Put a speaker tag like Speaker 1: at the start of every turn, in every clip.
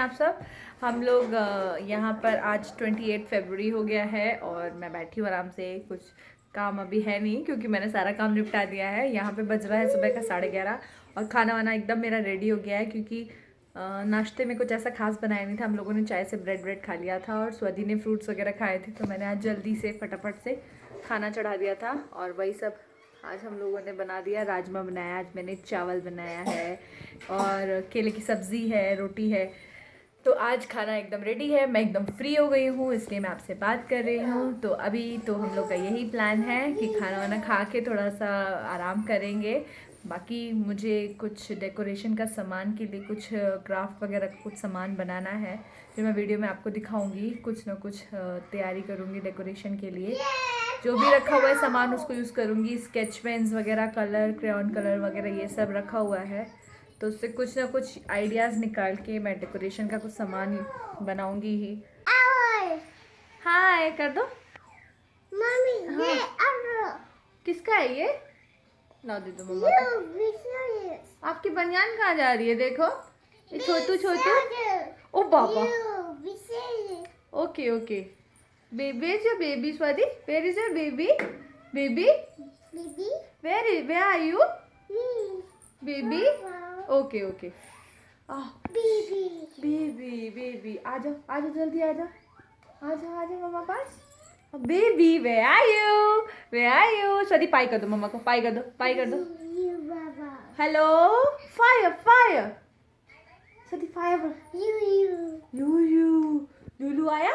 Speaker 1: आप सब। हम लोग यहाँ पर आज 28 फरवरी हो गया है और मैं बैठी हूँ आराम से। कुछ काम अभी है नहीं क्योंकि मैंने सारा काम निपटा दिया है। यहाँ पे बज रहा है सुबह का 11:30 और खाना वाना एकदम मेरा रेडी हो गया है क्योंकि नाश्ते में कुछ ऐसा खास बनाया नहीं था। हम लोगों ने चाय से ब्रेड खा लिया था और स्वाति ने फ्रूट्स वगैरह खाए थे, तो मैंने आज जल्दी से फटाफट से खाना चढ़ा दिया था और वही सब आज हम लोगों ने बना दिया। राजमा बनाया, आज मैंने चावल बनाया है और केले की सब्ज़ी है, रोटी है। तो आज खाना एकदम रेडी है, मैं एकदम फ्री हो गई हूँ इसलिए मैं आपसे बात कर रही हूँ। तो अभी तो हम लोग का यही प्लान है कि खाना वाना खा के थोड़ा सा आराम करेंगे। बाकी मुझे कुछ डेकोरेशन का सामान के लिए कुछ क्राफ्ट वगैरह का कुछ सामान बनाना है जो मैं वीडियो में आपको दिखाऊंगी। कुछ ना कुछ तैयारी करूँगी डेकोरेशन के लिए। जो भी रखा हुआ है सामान उसको यूज़ करूँगी। स्केच पेन्स वगैरह, कलर, क्रेयॉन कलर वगैरह ये सब रखा हुआ है, तो उससे कुछ ना कुछ आइडियाज़ निकाल के मैं डेकोरेशन का कुछ सामान बनाऊंगी ही। हाय कर दो मम्मी। हाँ। ये किसका है ये? लाओ दे दो मम्मा को। आपकी बनियान कहाँ जा रही है? देखो ये छोटू छोटू। ओ बाबा। Okay okay. Baby is your baby Swati? Where is your baby? Baby where are you? Baby okay okay. Baby baby आ जाओ जल्दी आ जाओ मम्मा पास। Baby where are you? सदी पाई कर दो मम्मा को, पाई कर दो। Hello fire fire. सदी फायर। यू लुलू आया?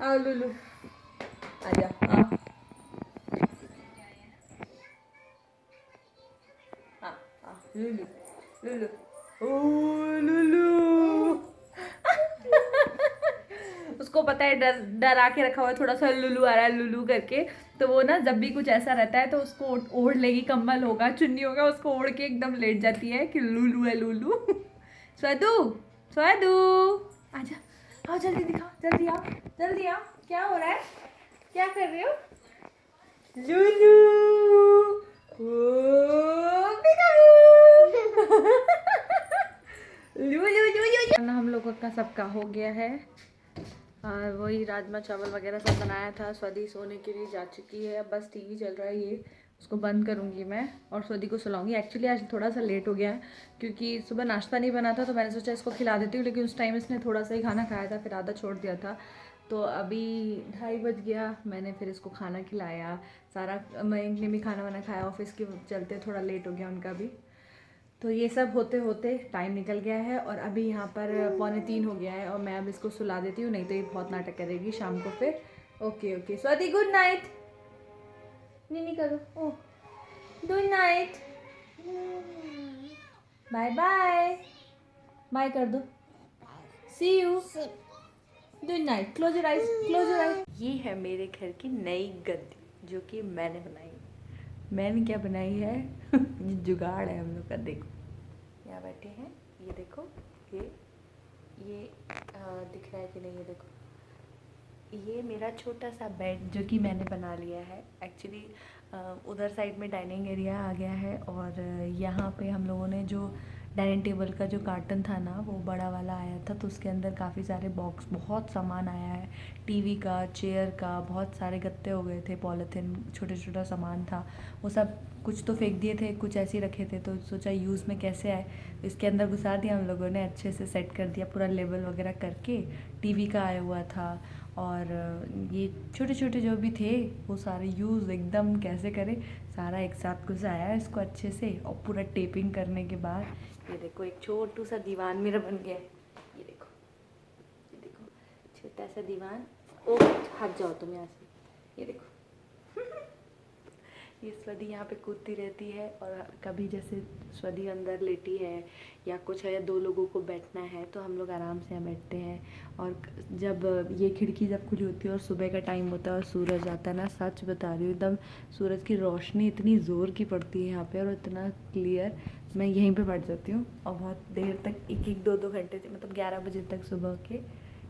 Speaker 1: आओ लुलू आजा। लुलू लुलू ओ लुलू। उसको पता है, डरा के रखा हुआ है थोड़ा सा, लुलू आ रहा है लुलू करके। तो वो ना जब भी कुछ ऐसा रहता है तो उसको ओढ़ लेगी, कंबल होगा, चुन्नी होगा, उसको ओढ़ के एकदम लेट जाती है कि लुलू है लुलू। स्वदू स्वदू आजा, आओ जल्दी दिखाओ, जल्दी आओ। क्या हो रहा है? क्या कर रहे हो? लुलू हम लोगों का सबका हो गया है। और वही राजमा चावल वगैरह सब बनाया था। स्वाति सोने के लिए जा चुकी है, अब बस टीवी चल रहा है, ये उसको बंद करूँगी मैं और स्वाति को सुलाऊंगी। एक्चुअली आज थोड़ा सा लेट हो गया है क्योंकि सुबह नाश्ता नहीं बना था, तो मैंने सोचा इसको खिला देती हूँ, लेकिन उस टाइम इसने थोड़ा सा ही खाना खाया था, फिर आधा छोड़ दिया था। तो अभी 2:30 बज गया, मैंने फिर इसको खाना खिलाया सारा। मयंक ने भी खाना वाना खाया, ऑफिस के चलते थोड़ा लेट हो गया उनका भी। तो ये सब होते होते टाइम निकल गया है और अभी यहाँ पर 2:45 हो गया है और मैं अब इसको सुला देती हूँ, नहीं तो ये बहुत नाटक करेगी शाम को फिर। Okay okay Swati, good night. नहीं करो। Oh good night, bye bye. Bye कर दो, see you, good night, close your eyes, close your eyes. ये है मेरे घर की नई गद्दी जो कि मैंने बनाई। मैंने क्या बनाई है? ये जुगाड़ है हम लोग का। देखो यहाँ बैठे हैं, ये देखो, ये दिख रहा है कि नहीं? ये देखो, ये मेरा छोटा सा बेड जो कि मैंने बना लिया है। एक्चुअली उधर साइड में डाइनिंग एरिया आ गया है और यहाँ पे हम लोगों ने जो डाइनिंग टेबल का जो कार्टन था ना, वो बड़ा वाला आया था, तो उसके अंदर काफ़ी सारे बॉक्स, बहुत सामान आया है। टीवी का, चेयर का, बहुत सारे गत्ते हो गए थे, पॉलीथिन, छोटा सामान था, वो सब कुछ तो फेंक दिए थे, कुछ ऐसे ही रखे थे, तो सोचा यूज़ में कैसे आए, इसके अंदर घुसा दिया हम लोगों ने, अच्छे से सेट कर दिया, पूरा लेवल वगैरह करके। टीवी का आया हुआ था और ये छोटे जो भी थे वो सारे यूज़ एकदम कैसे करें, सारा एक साथ घुसाया इसको अच्छे से और पूरा टेपिंग करने के बाद ये देखो एक छोटू सा दीवान मेरा बन गया। ये देखो छोटा सा दीवान। ओ हट जाओ तुम यहाँ से। ये देखो ये स्वदी यहाँ पे कूदती रहती है और कभी जैसे स्वदी अंदर लेटी है या कुछ है, या 2 लोगों को बैठना है तो हम लोग आराम से यहाँ बैठते हैं। और जब ये खिड़की जब खुली होती है और सुबह का टाइम होता है और सूरज आता है ना, सच बता रही हूँ, एकदम सूरज की रोशनी इतनी ज़ोर की पड़ती है यहाँ पे और इतना क्लियर, मैं यहीं पे बैठ जाती हूँ और बहुत देर तक, 1-2 घंटे, मतलब 11 बजे तक सुबह के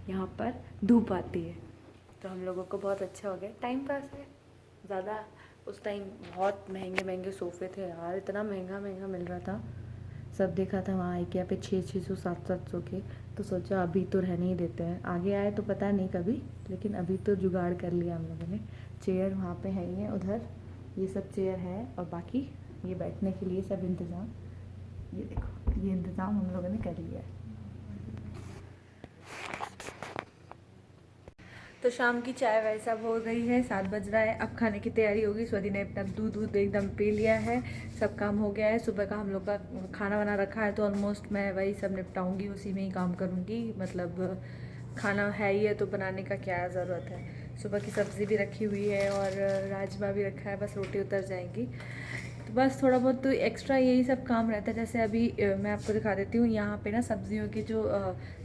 Speaker 1: यहाँ पर धूप आती है। तो हम लोगों को बहुत अच्छा हो गया, टाइम पास है। ज़्यादा उस टाइम बहुत महंगे सोफ़े थे यार, इतना महंगा मिल रहा था। सब देखा था वहाँ IKEA पे 600 700 के, तो सोचा अभी तो रहने ही देते हैं, आगे आए तो पता नहीं कभी, लेकिन अभी तो जुगाड़ कर लिया हम लोगों ने। चेयर वहाँ पे है ही है, उधर ये सब चेयर है, और बाकी ये बैठने के लिए सब इंतज़ाम, ये देखो ये इंतज़ाम हम लोगों ने कर लिया है। तो शाम की चाय वाय सब हो गई है, 7 बज रहा है, अब खाने की तैयारी होगी। स्वाति ने अपना दूध एकदम पी लिया है, सब काम हो गया है। सुबह का हम लोग का खाना बना रखा है, तो ऑलमोस्ट मैं वही सब निपटाऊंगी, उसी में ही काम करूंगी। मतलब खाना है ही है तो बनाने का क्या ज़रूरत है। सुबह की सब्ज़ी भी रखी हुई है और राजमा भी रखा है, बस रोटी उतर जाएंगी। तो बस थोड़ा बहुत तो एक्स्ट्रा यही सब काम रहता है। जैसे अभी मैं आपको दिखा देती हूँ, यहाँ पे ना सब्जियों की जो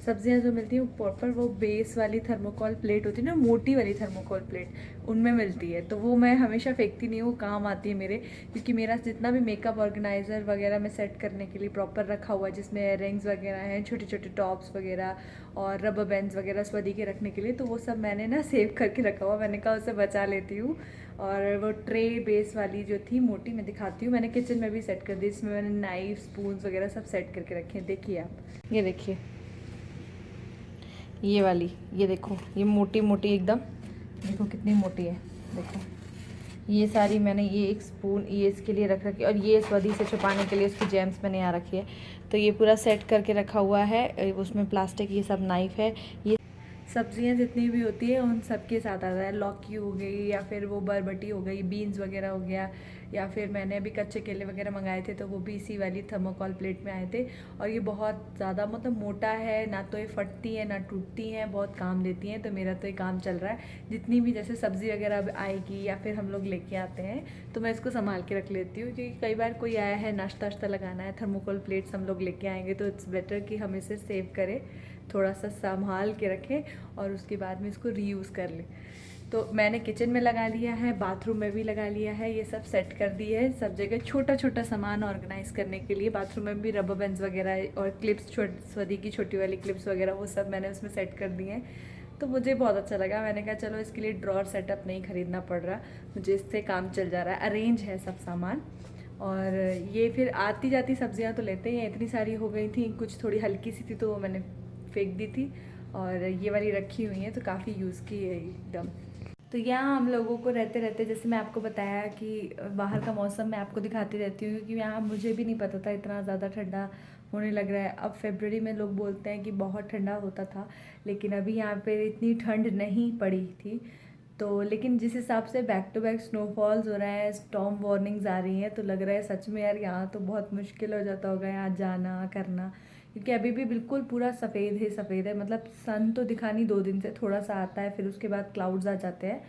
Speaker 1: सब्जियाँ जो मिलती हैं प्रॉपर वो बेस वाली थर्मोकॉल प्लेट होती है ना, मोटी वाली थर्मोकॉल प्लेट, उनमें मिलती है। तो वो मैं हमेशा फेंकती नहीं हूँ, वो काम आती है मेरे, क्योंकि मेरा जितना भी मेकअप ऑर्गेनाइज़र वगैरह में सेट करने के लिए प्रॉपर रखा हुआ है, जिसमें इयररिंग्स वगैरह हैं, छोटे छोटे टॉप्स वगैरह और रबर बैंड्स वगैरह स्वादी के रखने के लिए, तो वो सब मैंने ना सेव करके रखा हुआ। मैंने कहा उसे बचा लेती हूँ। और वो ट्रे बेस वाली जो थी मोटी, मैं दिखाती हूँ, मैंने किचन में भी सेट कर दी, इसमें मैंने नाइफ स्पून्स वगैरह सब सेट करके रखे हैं। देखिए आप, ये देखिए ये वाली, ये देखो ये मोटी मोटी एकदम, देखो कितनी मोटी है, देखो ये सारी मैंने, ये एक स्पून ये इसके लिए रख रखी, और ये स्वादी से छुपाने के लिए उसकी जेम्स मैंने यहाँ रखी है। तो ये पूरा सेट करके रखा हुआ है, उसमें प्लास्टिक ये सब नाइफ है। ये सब्जियां जितनी भी होती है उन सब के साथ आता है, लौकी हो गई या फिर वो बरबटी हो गई, बीन्स वगैरह हो गया, या फिर मैंने अभी कच्चे केले वगैरह मंगाए थे, तो वो भी इसी वाली थर्मोकॉल प्लेट में आए थे। और ये बहुत ज़्यादा मतलब मोटा है, ना तो ये फटती है ना टूटती हैं, बहुत काम देती हैं। तो मेरा तो ये काम चल रहा है, जितनी भी जैसे सब्ज़ी वगैरह अब आएगी या फिर हम लोग लेके आते हैं, तो मैं इसको संभाल के रख लेती हूँ, क्योंकि कई बार कोई आया है, नाश्ता वाश्ता लगाना है, थर्मोकॉल प्लेट्स हम लोग लेके आएंगे, तो इट्स बेटर कि हम इसे सेव करें, थोड़ा सा संभाल के रखें और उसके बाद में इसको रीयूज़ कर लें। तो मैंने किचन में लगा लिया है, बाथरूम में भी लगा लिया है, ये सब सेट कर दिए है सब जगह, छोटा छोटा सामान ऑर्गेनाइज करने के लिए। बाथरूम में भी रबर बैंड्स वगैरह और क्लिप्स, स्वादी की छोटी वाली क्लिप्स वगैरह, वो सब मैंने उसमें सेट कर दिए हैं। तो मुझे बहुत अच्छा लगा, मैंने कहा चलो इसके लिए ड्रॉर सेटअप नहीं खरीदना पड़ रहा, मुझे इससे काम चल जा रहा है, अरेंज है सब सामान। और ये फिर आती जाती सब्जियां तो लेते हैं, इतनी सारी हो गई थी, कुछ थोड़ी हल्की सी थी तो वो मैंने फेंक दी थी, और ये वाली रखी हुई है, तो काफ़ी यूज़ की है एकदम। तो यहाँ हम लोगों को रहते रहते, जैसे मैं आपको बताया कि बाहर का मौसम मैं आपको दिखाती रहती हूँ, क्योंकि यहाँ मुझे भी नहीं पता था इतना ज़्यादा ठंडा होने लग रहा है। अब फरवरी में लोग बोलते हैं कि बहुत ठंडा होता था, लेकिन अभी यहाँ पे इतनी ठंड नहीं पड़ी थी। तो लेकिन जिस हिसाब से बैक टू बैक स्नोफॉल्स हो रहा है, स्टॉर्म वार्निंग्स आ रही हैं, तो लग रहा है सच में यार यहाँ तो बहुत मुश्किल हो जाता होगा यहाँ जाना करना, क्योंकि अभी भी बिल्कुल पूरा सफ़ेद है, सफ़ेद है। मतलब सन तो दिखा नहीं 2 दिन से, थोड़ा सा आता है, फिर उसके बाद क्लाउड्स आ जाते हैं,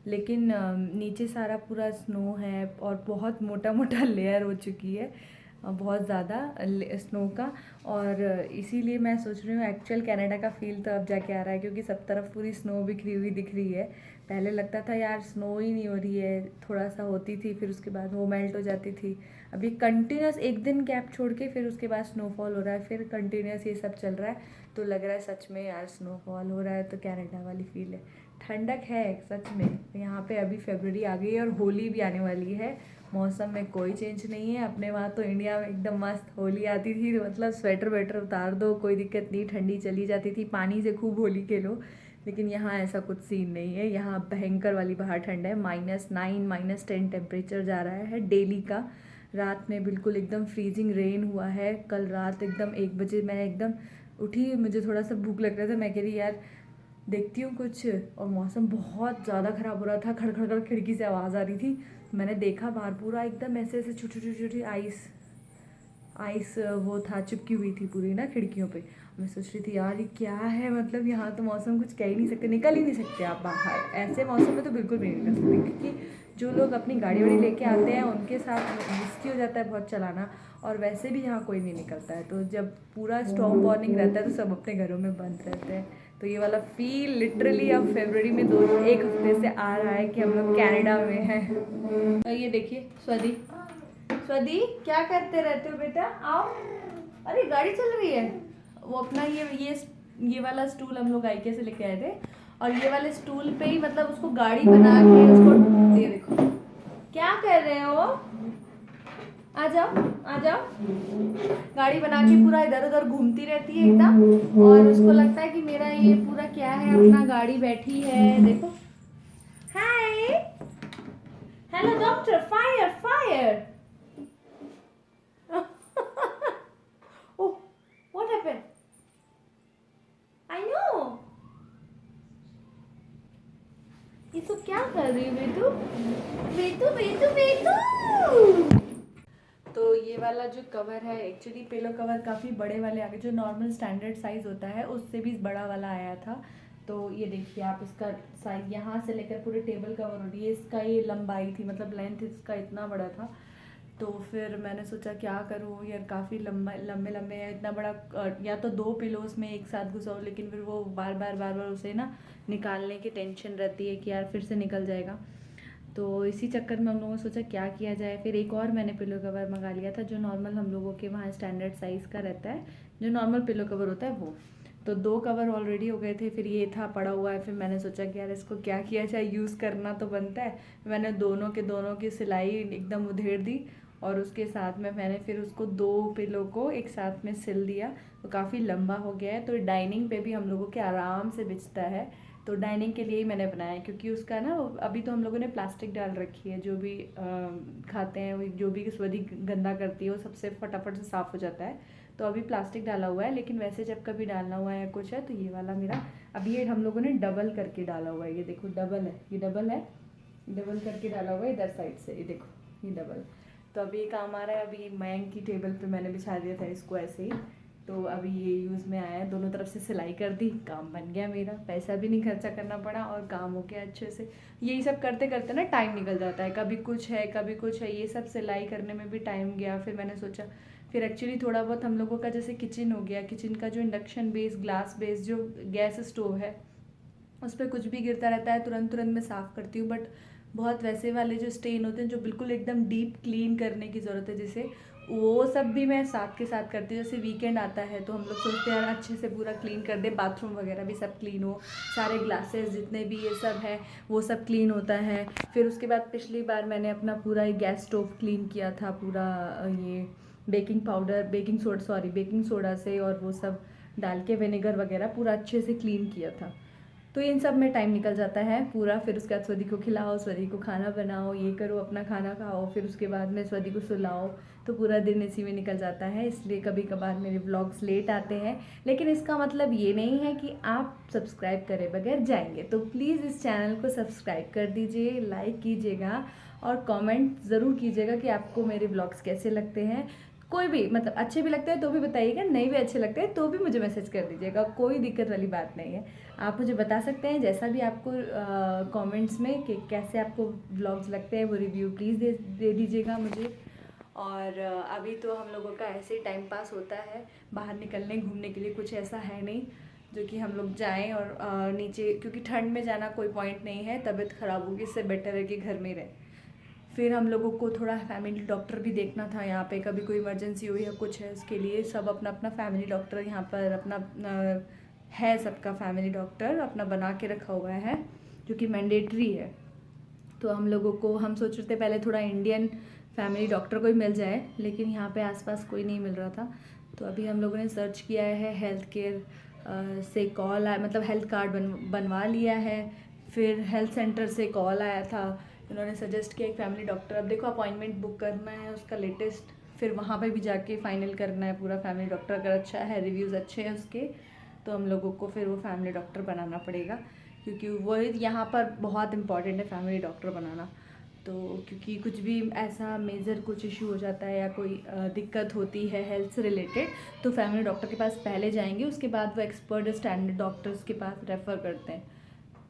Speaker 1: लेकिन नीचे सारा पूरा स्नो है, और बहुत मोटा मोटा लेयर हो चुकी है, बहुत ज़्यादा स्नो का। और इसीलिए मैं सोच रही हूँ एक्चुअल कनाडा का फील तो अब जाके आ रहा है, क्योंकि सब तरफ पूरी स्नो बिखरी हुई दिख रही है। पहले लगता था यार स्नो ही नहीं हो रही है, थोड़ा सा होती थी, फिर उसके बाद वो मेल्ट हो जाती थी। अभी कंटिन्यूस एक दिन गैप छोड़ के फिर उसके बाद स्नोफॉल हो रहा है, फिर कंटिन्यूस ये सब चल रहा है, तो लग रहा है सच में यार स्नोफॉल हो रहा है, तो कनाडा वाली फील है। ठंडक है सच में यहाँ पे, अभी फरवरी आ गई है और होली भी आने वाली है, मौसम में कोई चेंज नहीं है। अपने वहाँ तो इंडिया में एकदम मस्त होली आती थी, मतलब स्वेटर वेटर उतार दो, कोई दिक्कत नहीं, ठंडी चली जाती थी, पानी से खूब होली खेलो। लेकिन यहाँ ऐसा कुछ सीन नहीं है, यहाँ भयंकर वाली बाहर ठंड है, -9 -10 टेम्परेचर जा रहा है डेली का। रात में बिल्कुल एकदम फ्रीजिंग रेन हुआ है, कल रात एकदम 1 बजे मैं एकदम उठी, मुझे थोड़ा सा भूख लग रहा था, मैं कह रही यार देखती हूँ कुछ, और मौसम बहुत ज़्यादा ख़राब हो रहा था, खड़खड़ खिड़की से आवाज़ आ रही थी। मैंने देखा बाहर पूरा एकदम ऐसे ऐसे छोटी छोटी छोटी आइस वो था, चिपकी हुई थी पूरी ना खिड़कियों पे। मैं सोच रही थी यार ये क्या है, मतलब यहाँ तो मौसम कुछ कह ही नहीं सकते, निकल ही नहीं सकते आप बाहर, ऐसे मौसम में तो बिल्कुल भी नहीं निकल सकते, क्योंकि जो लोग अपनी गाड़ी वाड़ी लेके आते हैं उनके साथ रिस्की हो जाता है बहुत चलाना, और वैसे भी यहाँ कोई नहीं निकलता है। तो जब पूरा स्टॉर्म वार्निंग रहता है तो सब अपने घरों में बंद रहते हैं। तो ये वाला फील लिटरली अब फरवरी में 1 हफ्ते से आ रहा है कि हम लोग कनाडा में हैं। तो ये देखिए स्वादी, स्वादी क्या करते रहते हो बेटा, आओ, अरे गाड़ी चल रही है। वो अपना ये वाला स्टूल हम लोग IKEA से लेके आए थे, और ये वाले स्टूल पे ही मतलब उसको गाड़ी बना के उसको, ये देखो क्या कर रहे हो, आ जाओ आ जाओ। गाड़ी बना के पूरा इधर उधर घूमती रहती है एकदम, और उसको लगता है कि मेरा ये पूरा क्या है, अपना गाड़ी बैठी है। देखो, hi, hello doctor, fire fire. Oh, what happened? I know. ये तो क्या कर रही है बेटू? बेटू बेटू बेटू। तो ये वाला जो कवर है, एक्चुअली पिलो कवर काफ़ी बड़े वाले आ गए, जो नॉर्मल स्टैंडर्ड साइज़ होता है उससे भी बड़ा वाला आया था। तो ये देखिए आप, इसका साइज यहाँ से लेकर पूरे टेबल कवर हो रही है, इसका ये लंबाई थी, मतलब लेंथ इसका इतना बड़ा था। तो फिर मैंने सोचा क्या करूँ यार, काफ़ी लंबे लंबे है, इतना बड़ा या तो 2 पिलोस में एक साथ घुसाओ, लेकिन फिर वो बार बार उसे ना निकालने की टेंशन रहती है कि यार फिर से निकल जाएगा। तो इसी चक्कर में हम लोगों ने सोचा क्या किया जाए। फिर एक और मैंने पिलो कवर मंगा लिया था, जो नॉर्मल हम लोगों के वहाँ स्टैंडर्ड साइज़ का रहता है, जो नॉर्मल पिलो कवर होता है वो। तो 2 कवर ऑलरेडी हो गए थे, फिर ये था पड़ा हुआ है। फिर मैंने सोचा कि यार इसको क्या किया जाए, यूज़ करना तो बनता है। मैंने दोनों की सिलाई एकदम उधेड़ दी, और उसके साथ में मैंने फिर उसको 2 पिलो को एक साथ में सिल दिया। तो काफ़ी लंबा हो गया है, तो डाइनिंग पे भी हम लोगों के आराम से बिछता है। तो डाइनिंग के लिए ही मैंने बनाया है, क्योंकि उसका ना अभी तो हम लोगों ने प्लास्टिक डाल रखी है, जो भी खाते हैं वो, जो भी स्वदी गंदा करती है वो सबसे फटाफट से साफ़ हो जाता है। तो अभी प्लास्टिक डाला हुआ है, लेकिन वैसे जब कभी डालना हुआ है कुछ है तो ये वाला मेरा अभी, ये हम लोगों ने डबल करके डाला हुआ है। ये देखो डबल है, ये डबल है, डबल करके डाला हुआ है इधर साइड से, ये देखो ये डबल। तो अभी ये काम आ रहा है। अभी मयंक की टेबल पे मैंने बिछा दिया था इसको ऐसे ही, तो अभी ये यूज़ में आया है। दोनों तरफ से सिलाई कर दी, काम बन गया मेरा, पैसा भी नहीं खर्चा करना पड़ा और काम हो गया अच्छे से। यही सब करते करते ना टाइम निकल जाता है, कभी कुछ है कभी कुछ है, ये सब सिलाई करने में भी टाइम गया। फिर मैंने सोचा, फिर एक्चुअली थोड़ा बहुत हम लोगों का जैसे किचन हो गया, किचन का जो इंडक्शन बेस ग्लास बेस जो गैस स्टोव है, उस पर कुछ भी गिरता रहता है, तुरंत तुरंत मैं साफ़ करती हूँ। बट बहुत वैसे वाले जो स्टेन होते हैं, जो बिल्कुल एकदम डीप क्लीन करने की ज़रूरत है जिसे, वो सब भी मैं साथ के साथ करती हूँ। जैसे वीकेंड आता है तो हम लोग सोचते हैं यार अच्छे से पूरा क्लीन कर दे, बाथरूम वगैरह भी सब क्लीन हो, सारे ग्लासेस जितने भी ये सब है वो सब क्लीन होता है। फिर उसके बाद पिछली बार मैंने अपना पूरा गैस स्टोव क्लीन किया था पूरा, ये बेकिंग सोडा से और वो सब डाल के विनेगर वगैरह पूरा अच्छे से क्लीन किया था। तो इन सब में टाइम निकल जाता है पूरा। फिर उसके बाद स्वदी को खिलाओ, स्वदी को खाना बनाओ, ये करो, अपना खाना खाओ, फिर उसके बाद में स्वदी को सुलाओ, तो पूरा दिन इसी में निकल जाता है। इसलिए कभी कभार मेरे व्लॉग्स लेट आते हैं, लेकिन इसका मतलब ये नहीं है कि आप सब्सक्राइब करे बगैर जाएंगे। तो प्लीज़ इस चैनल को सब्सक्राइब कर दीजिए, लाइक कीजिएगा और कमेंट ज़रूर कीजिएगा कि आपको मेरे व्लॉग्स कैसे लगते हैं। कोई भी मतलब अच्छे भी लगते हैं तो भी बताइएगा, नहीं भी अच्छे लगते हैं तो भी मुझे मैसेज कर दीजिएगा, कोई दिक्कत वाली बात नहीं है। आप मुझे बता सकते हैं जैसा भी आपको कमेंट्स में कि कैसे आपको व्लॉग्स लगते हैं, वो रिव्यू प्लीज़ दे दीजिएगा मुझे। और अभी तो हम लोगों का ऐसे ही टाइम पास होता है, बाहर निकलने घूमने के लिए कुछ ऐसा है नहीं जो कि हम लोग जाएं। और नीचे क्योंकि ठंड में जाना कोई पॉइंट नहीं है, तबीयत ख़राब होगी, इससे बेटर है कि घर में रहें। फिर हम लोगों को थोड़ा फैमिली डॉक्टर भी देखना था यहाँ पे, कभी कोई इमरजेंसी हुई या कुछ है उसके लिए। सब अपना अपना फैमिली डॉक्टर यहाँ पर अपना है, सबका फैमिली डॉक्टर अपना बना के रखा हुआ है, जो कि मैंडेटरी है। तो हम लोगों को, हम सोच रहे थे पहले थोड़ा इंडियन फैमिली डॉक्टर कोई मिल जाए, लेकिन यहाँ पे आसपास कोई नहीं मिल रहा था। तो अभी हम लोगों ने सर्च किया है, हेल्थ केयर से कॉल आया, मतलब हेल्थ कार्ड बनवा लिया है। फिर हेल्थ सेंटर से कॉल आया था, उन्होंने सजेस्ट किया एक फैमिली डॉक्टर। अब देखो अपॉइंटमेंट बुक करना है उसका लेटेस्ट, फिर वहाँ पे भी जाके फाइनल करना है पूरा। फैमिली डॉक्टर अगर अच्छा है, रिव्यूज़ अच्छे हैं उसके, तो हम लोगों को फिर वो फैमिली डॉक्टर बनाना पड़ेगा, क्योंकि वो यहाँ पर बहुत इंपॉर्टेंट है फैमिली डॉक्टर बनाना। तो क्योंकि कुछ भी ऐसा मेजर कुछ इशू हो जाता है या कोई दिक्कत होती है हेल्थ से रिलेटेड, तो फैमिली डॉक्टर के पास पहले जाएंगे, उसके बाद वो एक्सपर्ट स्टैंडर्ड डॉक्टर्स के पास रेफ़र करते हैं।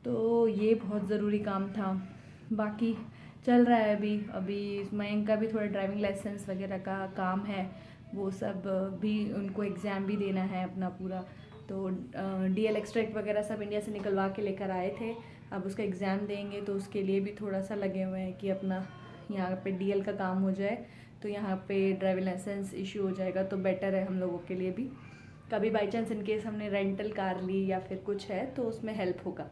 Speaker 1: तो ये बहुत ज़रूरी काम था। बाकी चल रहा है अभी मयंक का भी थोड़ा ड्राइविंग लाइसेंस वगैरह का काम है, वो सब भी उनको एग्ज़ाम भी देना है अपना पूरा। तो डीएल एक्सट्रैक्ट वगैरह सब इंडिया से निकलवा के लेकर आए थे, अब उसका एग्ज़ाम देंगे, तो उसके लिए भी थोड़ा सा लगे हुए हैं कि अपना यहाँ पे डीएल का काम हो जाए, तो यहाँ पे ड्राइविंग लाइसेंस इशू हो जाएगा, तो बेटर है हम लोगों के लिए भी। कभी बाई चांस इनकेस हमने रेंटल कार ली या फिर कुछ है तो उसमें हेल्प होगा।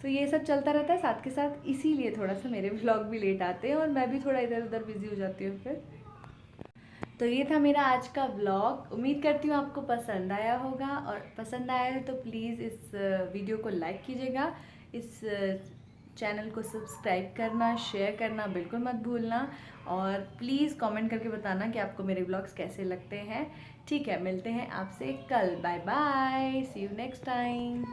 Speaker 1: तो ये सब चलता रहता है साथ के साथ, इसीलिए थोड़ा सा मेरे व्लॉग भी लेट आते हैं और मैं भी थोड़ा इधर उधर बिजी हो जाती हूँ। फिर तो ये था मेरा आज का व्लॉग। उम्मीद करती हूँ आपको पसंद आया होगा, और पसंद आया है तो प्लीज़ इस वीडियो को लाइक कीजिएगा, इस चैनल को सब्सक्राइब करना, शेयर करना बिल्कुल मत भूलना, और प्लीज़ कमेंट करके बताना कि आपको मेरे व्लॉग्स कैसे लगते हैं। ठीक है, मिलते हैं आपसे कल। Bye bye, see you next time.